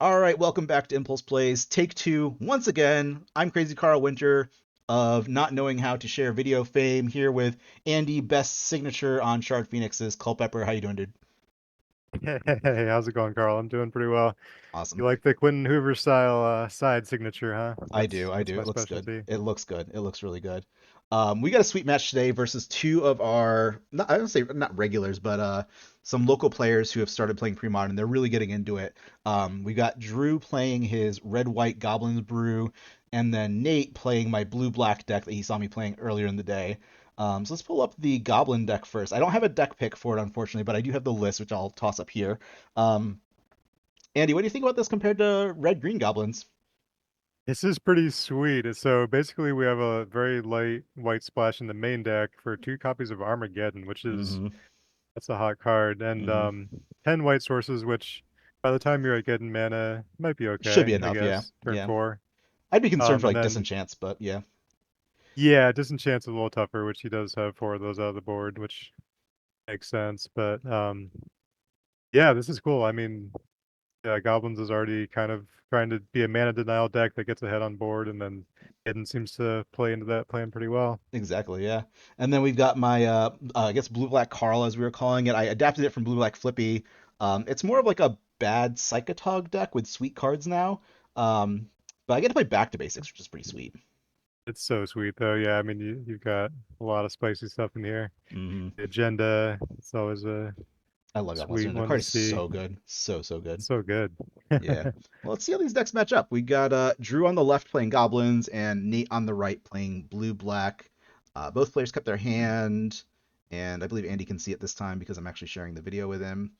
All right, welcome back to Impulse Plays. Take two. Once again, I'm Crazy Carl Winter of not knowing how to share video fame here with Andy, best signature on Shard Phoenix's Culpepper. How you doing, dude? Hey, how's it going, Carl? I'm doing pretty well. You Awesome. like the Quentin Hoover style side signature, huh? I do, That's I that's do. my It looks good. specialty. It looks good. It looks really good. We got a sweet match today versus two of our, not, I don't say not regulars, but some local players who have started playing pre-modern. They're really getting into it. We got Drew playing his red-white Goblins brew, and then Nate playing my blue-black deck that he saw me playing earlier in the day. So let's pull up the Goblin deck first. I don't have a deck pick for it, unfortunately, but I do have the list, which I'll toss up here. Um, Andy, what do you think about this compared to red-green Goblins? This is pretty sweet. So basically, we have a very light white splash in the main deck for 2 copies of Armageddon, which is Mm-hmm. that's a hot card, and Mm-hmm. 10 white sources, which by the time you're at getting mana might be Should be okay, I enough, yeah. guess. Turn Yeah. 4. I'd be concerned for And like then disenchants, but yeah. yeah, Disenchant's a little tougher, which he does have 4 of those out of the board, which makes sense. But yeah, this is cool. I mean, yeah, Goblins is already kind of trying to be a mana denial deck that gets ahead on board, and then Hidden seems to play into that plan pretty well. Exactly, yeah. And then we've got my I guess blue black Carl as we were calling it. I adapted it from blue black Flippy. It's more of like a bad Psychotog deck with sweet cards now. But I get to play back to basics, which is pretty sweet. It's so sweet though. Yeah, I mean you've got a lot of spicy stuff in here. Hmm. The agenda, it's always a I love Goblins. sweet The one to card is see. so good. So good. It's so good. Yeah. Well, let's see how these decks match up. We got Drew on the left playing Goblins and Nate on the right playing blue black. Both players kept their hand, and I believe Andy can see it this time because I'm actually sharing the video with him.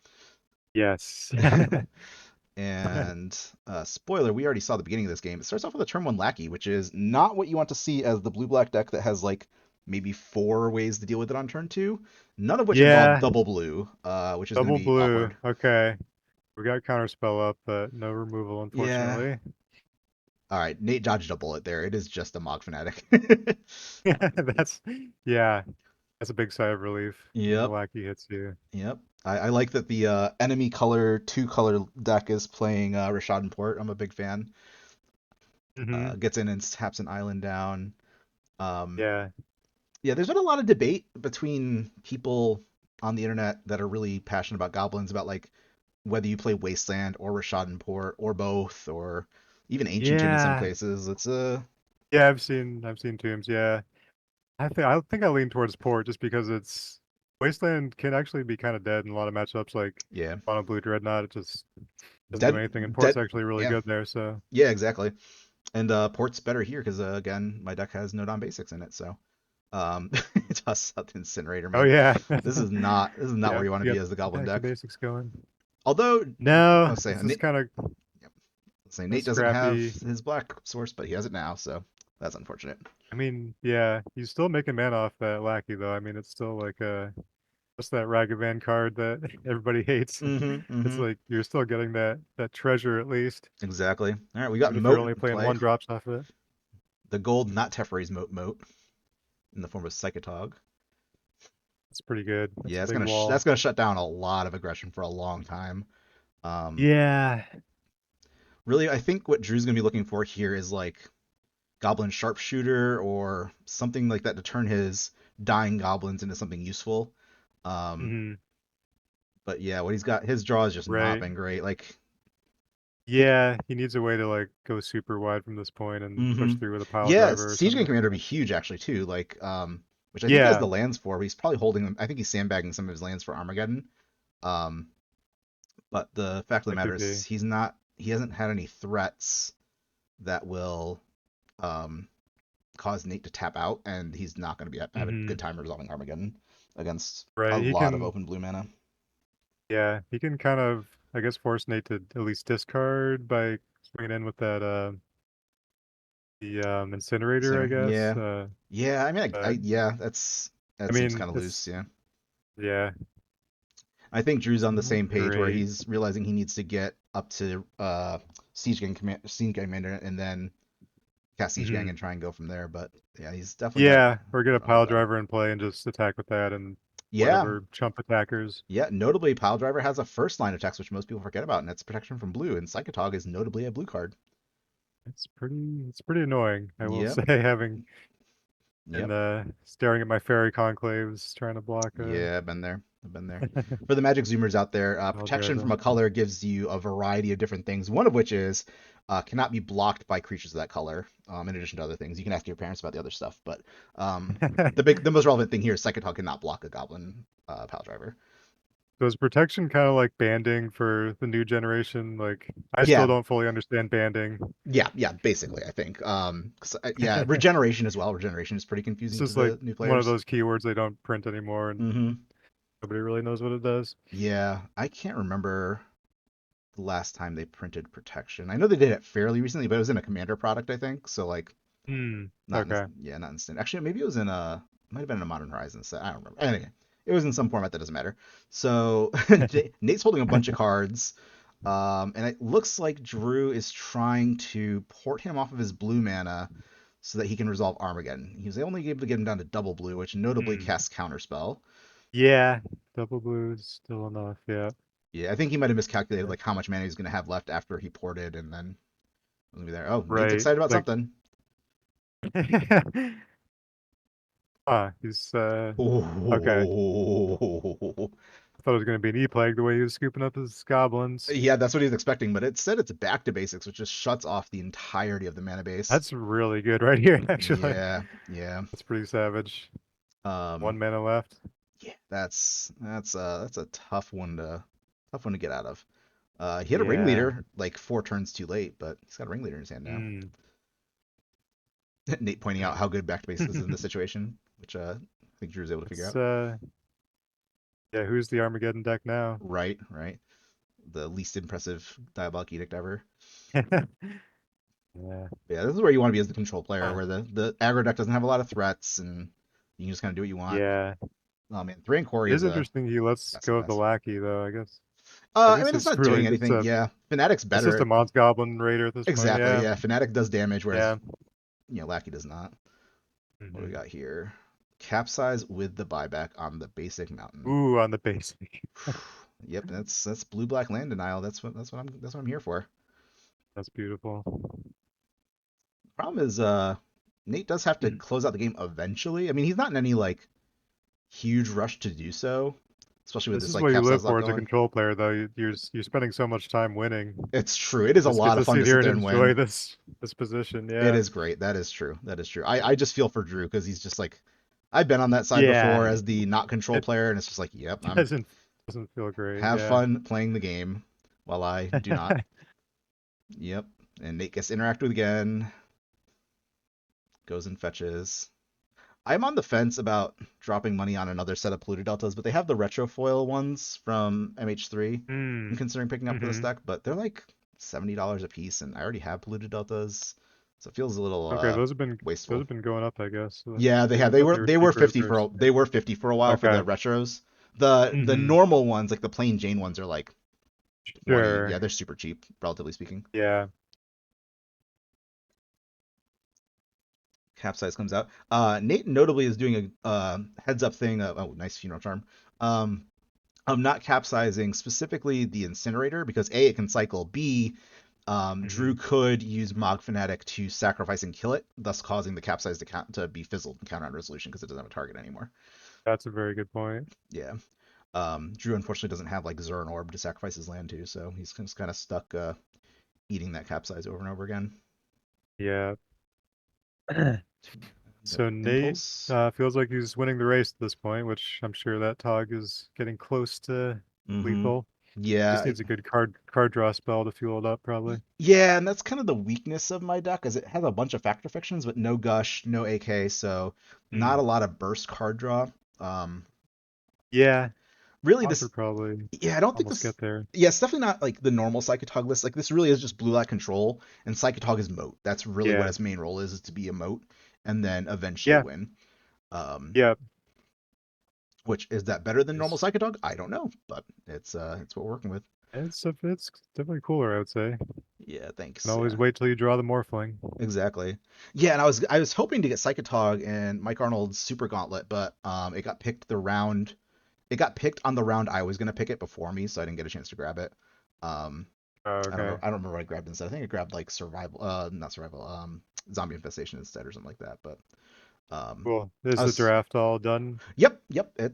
Yes. And spoiler, we already saw the beginning of this game. It starts off with a turn one lackey, which is not what you want to see as the blue black deck that has like maybe four ways to deal with it on turn two, none of which involve Yeah, double blue, which is going to double be blue. awkward. Okay. We got counterspell up, but no removal, Yeah. unfortunately. All right, Nate dodged a bullet there. It is just a Mog Fanatic. That's yeah, that's a big sigh of relief when the Yep. lackey hits you. Yep. I like that the enemy color two color deck is playing Rashad and Port. I'm a big fan. Hmm. Gets in and taps an island down. Um, Yeah. yeah, there's been a lot of debate between people on the internet that are really passionate about goblins about like whether you play Wasteland or Rashad and Port or both or even Ancient Tomb in some Yeah. cases. It's Yeah, I've seen Tombs, yeah. I think I lean towards Port just because it's Wasteland can actually be kind of dead in a lot of matchups like yeah, Mono Blue Dreadnought. It just doesn't do dead anything, and Port's dead actually really yeah good there, so yeah exactly. And Port's better here because again my deck has no non basics in it, so toss out the Incinerator, oh man. yeah. This is not where Yeah, you want to you be got as the Goblin back to deck. basics going. Although No, I'll say this is Nate, kind of say a Nate doesn't have scrappy. his black source, but he has it now, so that's unfortunate. I mean, yeah, he's still making mana off that lackey though. I mean, it's still like what's that Ragavan card that everybody hates? Mm-hmm. It's Mm-hmm. like you're still getting that treasure at least, Exactly. All right, we got even if you're Moat only in playing play. one drops off it. The gold, not Teferi's Moat in the form of Psychotog. It's pretty good. That's Yeah, a it's big gonna that's wall. gonna shut down a lot of aggression for a long time. Um, Yeah. really, I think what Drew's gonna be looking for here is like Goblin Sharpshooter or something like that to turn his dying goblins into something useful. Um, Hmm. but yeah, what he's got, his draw has just not Right. been great. Like, he, Yeah, he needs a way to like go super wide from this point and mm-hmm. push through with a pile Yeah, driver or Siege Gun something like Commander would be that. huge actually too. Like, which I think he has Yeah, the lands for. But he's probably holding them. I think he's sandbagging some of his lands for Armageddon. Um, but the fact of the that matter could is, be. he's not. He hasn't had any threats that will um, cause Nate to tap out, and he's not going to be have a Hmm. good time resolving Armageddon against a Right. He lot of can. open blue mana. Yeah, he can kind of, I guess, force Nate to at least discard by swinging in with that the incinerator, I So guess. yeah, yeah. I mean, But yeah, I that seems mean, kind of loose. it's Yeah, yeah, I think Drew's it's on the not same page where great. he's realizing he needs to get up to Siege Gang Commander, and then cast Siege Gang Hmm. and try and go from there. But yeah, he's definitely got Yeah, or get a drawn a pile lot better. driver in play and just attack with that and Yeah, whatever chump attackers. yeah. Notably, Pile Driver has a first line of text, which most people forget about, and it's protection from blue. And Psychotog is notably a blue card. It's pretty annoying, I will Yep, say, having and yep. staring at my fairy conclaves trying to block a Yeah, I've been there. I've been there. For the Magic Zoomers out there, Pile protection from Driver. a color gives you a variety of different things. One of which is cannot be blocked by creatures of that color. In addition to other things, you can ask your parents about the other stuff. But the most relevant thing here is Psychotog cannot block a Goblin Pile Driver. So is protection kind of like banding for the new generation? Like, I still Yeah, don't fully understand banding. yeah. Basically, I think. Yeah, regeneration as well. Regeneration is pretty It's confusing to just like the new one of players. those keywords they don't print anymore, and Hmm. nobody really knows what it does. Yeah, I can't remember the last time they printed protection. I know they did it fairly recently, but it was in a commander product, I think. So like Hmm. not in, Okay. yeah, not instant. Actually, maybe it was in a might have been in a Modern Horizons set. I don't remember. Anyway, it was in some format that doesn't matter. So Nate's holding a bunch of cards. And it looks like Drew is trying to port him off of his blue mana so that he can resolve Armageddon. He was only able to get him down to double blue, which notably Hmm. casts Counterspell. Yeah, double blue is still enough. Yeah. Yeah, I think he might have miscalculated like how much mana he's going to have left after he ported, and then it was gonna be there. Oh, Nate's Right. excited about Like, something. he's okay. Oh, I thought it was gonna be an E-plague the way he was scooping up his goblins. yeah, that's what he's expecting, but it said it's back to basics, which just shuts off the entirety of the mana base. That's really good right here, actually. Yeah, yeah. That's pretty savage. Um, One mana left. yeah, that's a tough one to get out of. He had a Yeah. ringleader like 4 turns too late, but he's got a ringleader in his hand now. Hmm. Nate pointing out how good back to basics is in this situation, which I think Drew's able to figure It's out. yeah, who's the Armageddon deck now? Right, right. The least impressive Diabolic Edict ever. Yeah. Yeah, this is where you want to be as the control player, Uh, where the aggro deck doesn't have a lot of threats and you can just kind of do what you want. yeah. Oh man, Three and Quarry It is is a interesting he lets best in go of the class. lackey though, I guess. I I guess mean, it's it's not really doing anything. Yeah, Fnatic's it's just a better. Mons Goblin Raider at this point, Exactly. yeah. Yeah, Fnatic does damage, whereas Yeah. Lackey does not. What do we Hmm. got here? Capsize with the buyback on the basic mountain. Ooh, on the basic. Yep, that's blue black land denial. That's what I'm here for. That's beautiful. Problem is, Nate does have to Hmm. close out the game eventually. I mean, he's not in any like huge rush to do so, especially with This this is like what you live capsize lock for as a going. control player though. You're spending so much time winning. It's true. It is a Just get lot to of fun sit to here sit and there and enjoy win. this position, It yeah. is great. That is true. That is true. I just feel for Drew because he's just like I've been on that side before Yeah. as the not control It player, and it's just like, yep, I'm doesn't feel great, have yeah. fun playing the game while I do not. Yep. And Nate gets to interact with again, goes and fetches. I'm on the fence about dropping money on another set of polluted deltas, but they have the retrofoil ones from MH3. I'm Hmm. considering picking up for this Mm-hmm. deck, but they're like $70 a piece, and I already have polluted deltas, so it feels a little Okay, those wasteful. have been going up, I guess. Yeah, they have. I thought they were They were cheaper at 50 first. they were 50 for a while for Okay. the retros. The Mm-hmm. normal ones, like the plain Jane ones, are like 20. Yeah, Sure. they're super cheap, relatively speaking. Yeah. Capsize comes out. Nate notably is doing a heads up thing. Oh, nice funeral charm. Um, I'm not capsizing specifically the incinerator because A, it can cycle. B, Mm-hmm. Drew could use Mog Fanatic to sacrifice and kill it, thus causing the capsize to be fizzled and counter on resolution because it doesn't have a target anymore. That's a very good point. Yeah. Drew unfortunately doesn't have like Zern Orb to sacrifice his land to, so he's just kind of stuck eating that capsize over and over again. Yeah. Yep. So Nate Impulse. feels like he's winning the race at this point, which I'm sure that Tog is getting close to Mm-hmm. lethal. Yeah, Just needs a good card draw spell to fuel it up, probably. yeah, and that's kind of the weakness of my deck, is it has a bunch of factor fictions, but no gush, no AK, so not a Hmm. lot of burst card draw. Um, Yeah, really, Tog this, would probably yeah, I don't think almost this, get there. yeah, it's definitely not like the normal Psychotog list. Like this really is just blue light control, and Psychotog is moat. That's really what Yeah, its main role is to be a moat, and then eventually yeah, win. Um, yeah. which is that better than normal It's Psychotog? I don't know, but it's what we're working with. it's definitely cooler, I would say. Yeah, Can thanks. always Yeah. wait till you draw the Morphling. Exactly. Yeah, and I was hoping to get Psychotog and Mike Arnold's Super Gauntlet, but it got picked the round It got picked on the round I was gonna pick it before me, so I didn't get a chance to grab it. Um, Oh, I don't okay. remember. I don't remember what I grabbed instead. I think I grabbed like survival, not survival, zombie infestation instead or something like that. But Cool. Is I the was. draft all done? Yep.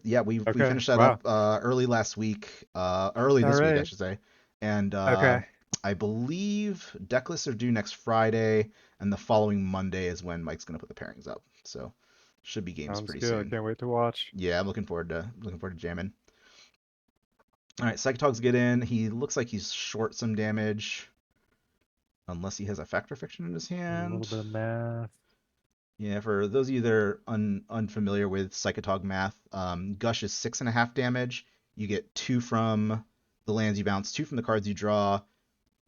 Yeah, we Okay. finished that Wow. up early last week, early All this week, I right. should say. And Okay. I believe deck lists are due next Friday, and the following Monday is when Mike's gonna put the pairings up. So should be games Sounds pretty good. I soon. can't wait to watch. Yeah, I'm looking forward to jamming. All right, Psychotogs get in. He looks like he's short some damage, unless he has a Factor Fiction in his A little hand. bit of math. Yeah, for those of you that are unfamiliar with Psychotog math, Gush is 6.5 damage. You get 2 from the lands you bounce, 2 from the cards you draw,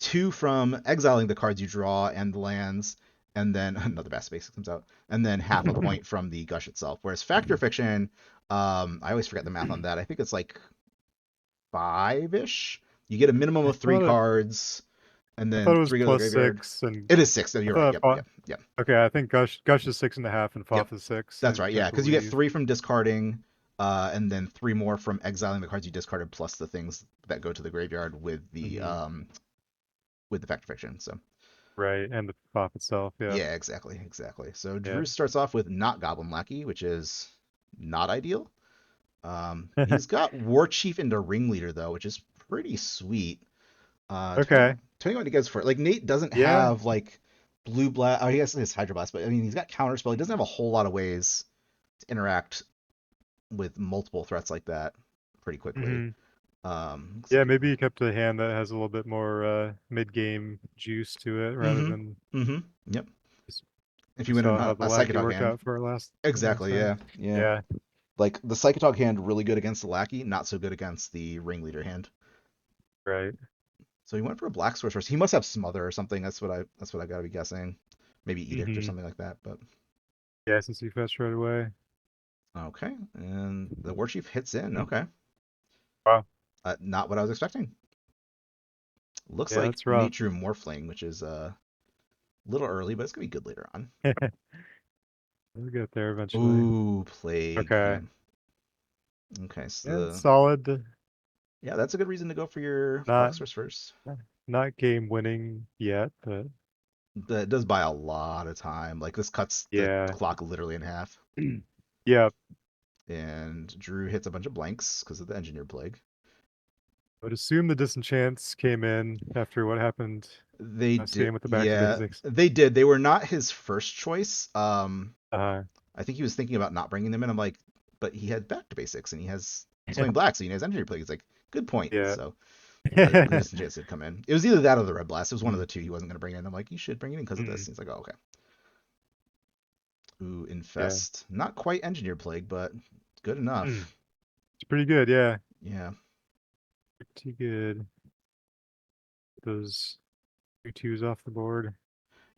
2 from exiling the cards you draw and the lands, and then another Bass Basic comes out, and then half a point from the Gush itself. Whereas Factor Fiction, I always forget the math on that. I think it's like 5-ish. You get a minimum I of 3 thought it. cards, and I then thought it was 3 go to the plus graveyard. 6, and It is 6. I You're right. thought. Yep. Okay, I think Gush is 6.5 and Yep. Foth is 6. That's right, I yeah, because you get believe. 3 from discarding, and then 3 more from exiling the cards you discarded, plus the things that go to the graveyard Hmm. with the Factor Fiction. So Right, and the Foth itself. Yep. yeah, exactly. So Yep. Drew starts off with not Goblin Lackey, which is not ideal. He's got War Chief into Ringleader though, which is pretty sweet. Okay. Depending on what he goes for, like Nate doesn't Yeah. have like blue blast. Oh, he has his Hydroblast, but I mean he's got Counterspell. He doesn't have a whole lot of ways to interact with multiple threats like that pretty quickly. Hmm. Looks Yeah, like maybe you kept a hand that has a little bit more mid-game juice to it rather mm-hmm. than Mm-hmm. Yep. just If we you win saw a, how the a lackey Psychotog worked hand. out for last Exactly, time. yeah. Yeah. Like the Psychotog hand really good against the Lackey, not so good against the Ringleader hand. Right. So he went for a black source first. He must have Smother or something. That's what I gotta be guessing. Maybe Edict or Hmm. something like that. But Yeah, since he fetched right away. okay. And the Warchief hits in. Okay. Wow. Not what I was expecting. Looks Yeah, like that's Nate rough. drew Morphling, which is a little early, but it's gonna be good later on. We'll get there eventually. Ooh, Plague. Okay. Yeah. Okay, so Yeah, it's solid. yeah, that's a good reason to go for your Not black source first. not game winning yet, but That does buy a lot of time. Like this cuts the yeah. clock literally in half. Yeah. And Drew hits a bunch of blanks because of the engineer plague. I would assume the disenchants came in after what happened They last did, game with the back to yeah, basics. they did. They were not his first choice. Uh, I think he was thinking about not bringing them in. I'm like, but he had back to basics and he has swing black, so he has engineer plague. It's like, good point. yeah. So the disenchants did come in. It was either that or the red blast. It was one of Mm, the two he wasn't going to bring in. I'm like, you should bring it in because of this. mm, He's like, oh, okay. Ooh, yeah. infest. Not quite engineer plague, but good Mm. enough. It's pretty good, yeah. Yeah. Pretty good. Those 2/2s off the board.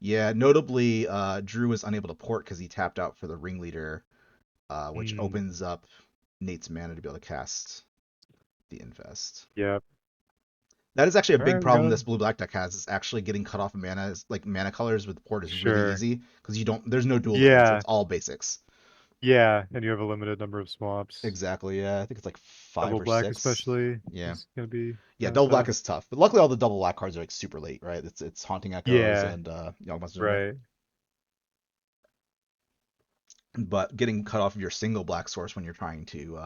Yeah, notably, Drew was unable to port because he tapped out for the ringleader, which Mm, opens up Nate's mana to be able to cast the infest. yeah. That is actually a All big right, we problem got this blue black deck has. Is actually getting cut off of mana. Is like mana colors with port is really sure. easy because you don't. There's no dual lands. Yeah. It's all basics. Yeah, and you have a limited number of swaps. Exactly. Yeah, I think it's like five Double or black six. especially Yeah. is gonna be Yeah, kind of double black tough. is tough, but luckily all the double black cards are like super late, right? It's haunting echoes Yeah, and young monsters in it. right. But getting cut off of your single black source when you're trying to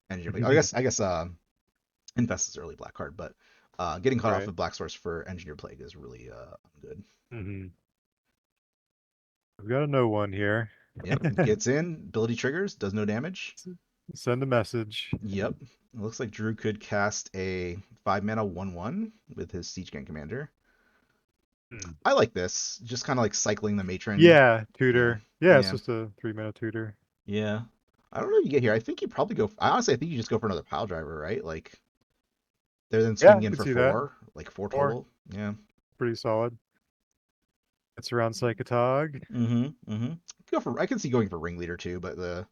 engineer. I guess infest is early black card, but getting cut off Right. of black source for engineer plague is really good. Hmm. We've got a no one here. Yep, gets in, ability triggers, does no damage. Send a message. Yep, it looks like Drew could cast a 5 mana 1/1 with his Siege Gang Commander. Hmm. I like this, just kind of like cycling the matron. Yeah, Yeah, tutor. Yeah, it's yeah, just a 3 mana tutor. yeah. I don't know if you get here. I think you probably go. I honestly, I think you just go for another pile driver, right? Like they're then Yeah, swinging I in can for see that. four, like four Or total. Yeah. pretty solid. It's around Psychotog. Mm-hmm. Go for. I can see going for ringleader too, but the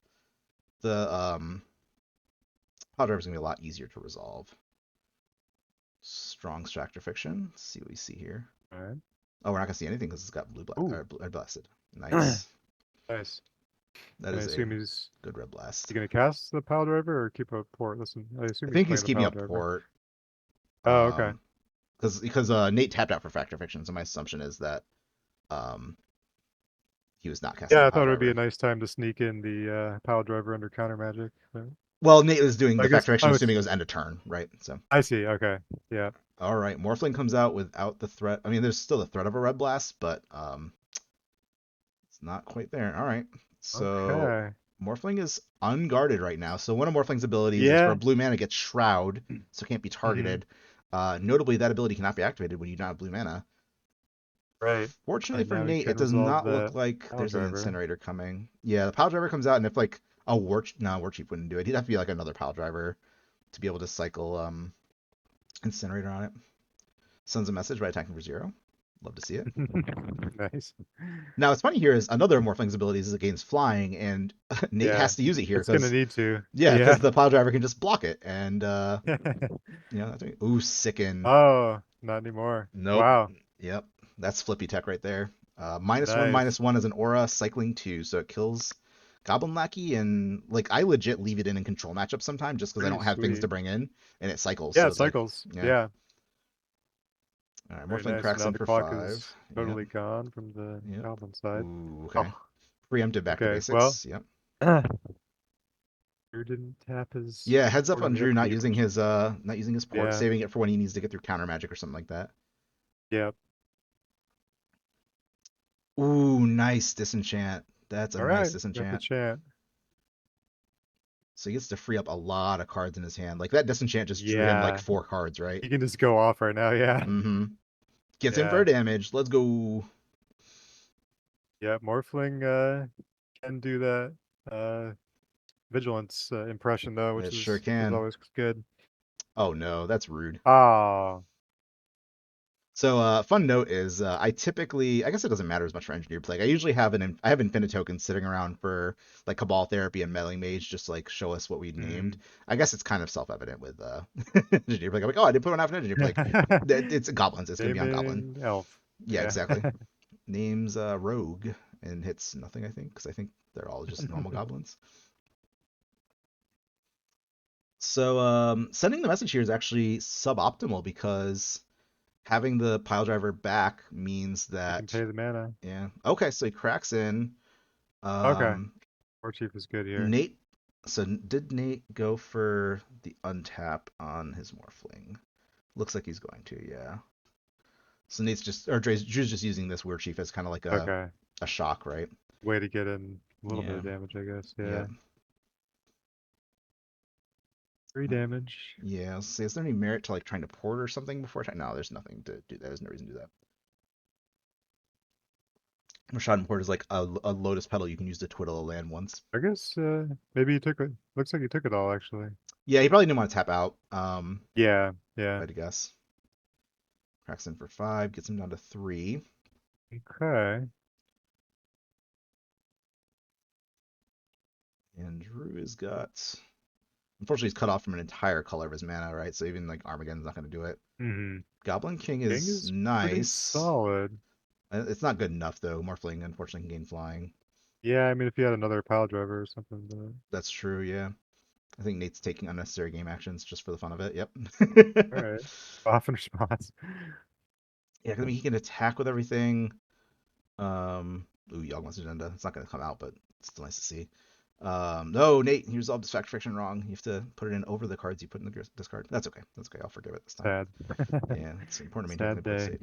pile driver is gonna be a lot easier to resolve. Strong Extractor Fiction. Let's see what we see here. All right. Oh, we're not gonna see anything because it's got blue black Ooh, red blasted. Nice. nice. That And I is a assume he's good red blast. he gonna cast the pile driver or keep a port? Listen, I I assume he's think he's playing the keeping pile a driver. port. Oh, okay. Um, because Nate tapped out for Factor Fiction, so my assumption is that um he was not casting Yeah, the I pile thought it would be a driver. nice time to sneak in the pile driver under counter magic. But Well, Nate was doing I the guess Factor Fiction, oh, assuming it's it was end of turn, right? So, I see. Okay, yeah. all right, Morphling comes out without the threat. I mean, there's still the threat of a red blast, but it's not quite there. All right, so Okay. Morphling is unguarded right now. So one of Morphling's abilities is for a Yeah. blue mana gets Shroud, so it can't be Mm-hmm. targeted. Notably, that ability cannot be activated when you don't have blue mana. Right. Fortunately And for now we Nate, can it does resolve not look that like pile there's an driver. incinerator coming. Yeah, the pile driver comes out, and if like a war chief wouldn't do it. He'd have to be like another pile driver to be able to cycle incinerator on it. Sends a message by attacking for 0. Love to see it. Nice. Now, what's funny here is another of Morphling's abilities is against flying, and Nate Yeah. has to use it here It's gonna because need to. yeah, because Yeah. the pile driver can just block it, and ooh, sicken. Oh, not anymore. Nope. Wow. Yep, that's flippy tech right there. -1, Nice. -1 as an aura, cycling 2, so it kills Goblin Lackey, and like I legit leave it in control matchups sometimes just because I Pretty don't have things to sweet. bring in, and it cycles. Yeah, So it it's like, cycles. yeah. Yeah. All right, Very Morphling nice. So cracks now in the for clock 5. is Yep, totally gone from the yep. goblin side. Ooh, Oh, okay. Preemptive back to okay. Well, basics. Yep. Drew didn't tap his Yeah, heads up port on on the Drew not upkeep, using which his port, yeah, saving it for when he needs to get through counter magic or something like that. yeah. Ooh, nice disenchant. That's a All nice right, got the disenchant. chant. So he gets to free up a lot of cards in his hand. Like that disenchant just drew him like Yeah, 4 cards, right? he can just go off right now. Yeah, Mm-hmm. Gets in for yeah, damage. Let's go. yeah. Morphling can do that vigilance impression though, which It sure is can. always good. Oh no, that's rude. Ah, So, fun note is I typically, I guess it doesn't matter as much for engineer play. I usually have I have infinite tokens sitting around for like Cabal Therapy and Meddling Mage, just like show us what we named. mm. I guess it's kind of self-evident with engineer play. I'm like, oh, I didn't put one out for engineer play. It's goblins. It's gonna be on goblin. Naming elf. Yeah, Yeah. exactly. Names rogue and hits nothing. I think because I think they're all just normal goblins. So, sending the message here is actually suboptimal because having the pile driver back means You can that pay the mana. yeah. Okay, so he cracks in. Okay, Um, War Chief is good here. Nate. So did Nate go for the untap on his Morphling? Looks like he's going to, yeah. So Nate's just or Drew's just using this Weird Chief as kind of like Okay, a shock, right? way to get in a little bit Yeah. of damage, I guess. Yeah. Yeah, 3 damage. Yeah. Let's see, is there any merit to like trying to port or something before? No, there's nothing to do that. There's no reason to do that. Rashad and Port is like a lotus petal you can use to twiddle a land once. I guess maybe he took it. Looks like he took it all actually. Yeah, he probably didn't want to tap out. Yeah, If I yeah. had to guess. Cracks in for 5, gets him down to 3. Okay. And Drew has got. Unfortunately, he's cut off from an entire color of his mana, right? So even like Armageddon's not going to do it. Mm-hmm. Goblin King King is is pretty nice. solid. It's not good enough though. Morphling unfortunately can gain flying. Yeah, I mean if you had another pile driver or something, but That's true, yeah. I think Nate's taking unnecessary game actions just for the fun of it. Yep. all right. Often response. Yeah, 'cause I mean he can attack with everything. Ooh, Yawgmoth's Agenda. It's not going to come out, but it's still nice to see. No, Nate, you resolved this fact friction wrong. You have to put it in over the cards you put in the discard. That's okay. That's okay. I'll forgive it this time. Sad. Yeah, it's important to maintain Sad play day. state.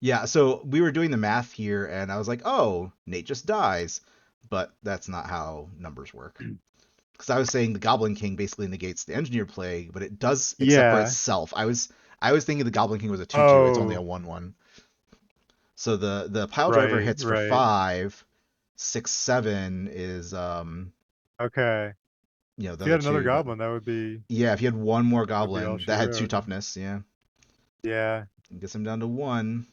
Yeah, so we were doing the math here, and I was like, oh, Nate just dies. But that's not how numbers work. Because I was saying the Goblin King basically negates the Engineer play, but it does except for Yeah. itself. I was thinking the Goblin King was a 2/2. It's only a Oh, 1/1. So the pile driver right, hits for right. 5, 6, 7 is Okay. the If you other had another two, but goblin, yeah, if you had one more that'd be all Goblin she that had 2 wrote. toughness, yeah, Yeah. it gets him down to 1,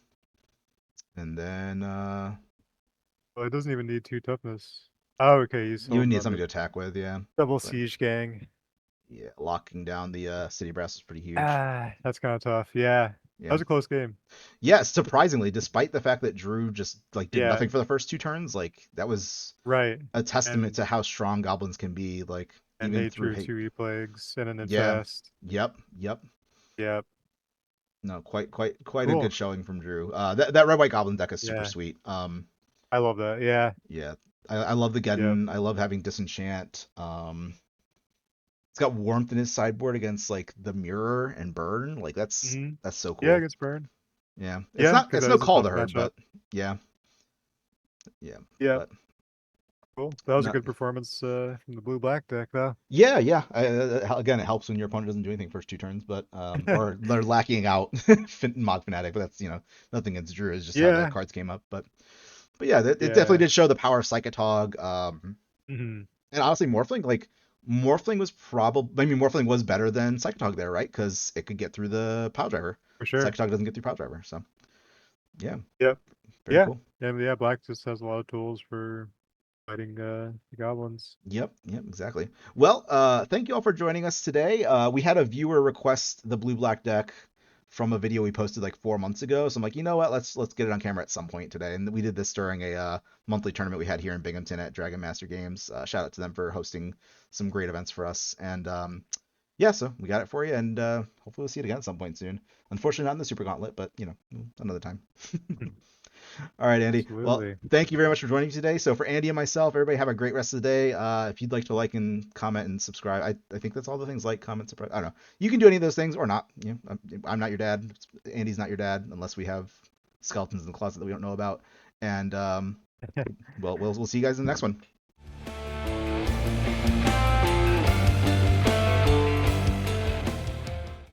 and then Well, it doesn't even need 2 toughness. Oh, okay, he's you would holding need on something to to attack with, yeah. double But siege gang. yeah, locking down the city brass is pretty huge. Ah, that's kind of tough. Yeah. That Yeah. was a close game. Yeah, surprisingly, despite the fact that Drew just like did Yeah, nothing for the first two turns, like that was right. a testament And to how strong goblins can be, like even Nate through drew hate. two E-plagues and an Yeah. infest. Yep. Yep. Yeah, No, quite a good cool. showing from Drew. That red white goblin deck is super Yeah, sweet. I love that. Yeah, Yeah, I love the yep. Geddon. I love having disenchant. It's got warmth in his sideboard against like the mirror and burn. Like Hmm. that's so Yeah, cool. against Burn. Yeah, Yeah, because it's that no is a call tough to herd, matchup. but yeah, yeah, Yeah, but cool. That was a not. good performance from the blue black deck, though. Yeah, yeah. Again, it helps when your opponent doesn't do anything first two turns, but or they're lacking out mod fanatic. But that's nothing against Drew. It's just how the Yeah, cards came up. But yeah, it definitely yeah. did show the power of Psychotog. Hmm. And honestly, Morphling was probably. I mean, Morphling was better than Psychotog there, right? Because it could get through the Pile Driver. For sure. Psychotog doesn't get through Pile Driver, so yeah, Yep. very Yeah. cool. Yeah, black just has a lot of tools for fighting the goblins. Yep, exactly. Well, thank you all for joining us today. We had a viewer request the blue black deck from a video we posted like 4 months ago. So I'm like, you know what? Let's get it on camera at some point today. And we did this during a monthly tournament we had here in Binghamton at Dragon Master Games. Shout out to them for hosting some great events for us. And yeah, so we got it for you, and hopefully we'll see it again at some point soon. Unfortunately, not in the Super Gauntlet, but another time. All right, Andy. Well, Absolutely. thank you very much for joining me today. So for Andy and myself, everybody have a great rest of the day. If you'd like to like and comment and subscribe, I think that's all the things: like, comment, subscribe. I don't know. You can do any of those things or not. I'm not your dad. Andy's not your dad unless we have skeletons in the closet that we don't know about. And well, we'll see you guys in the next one.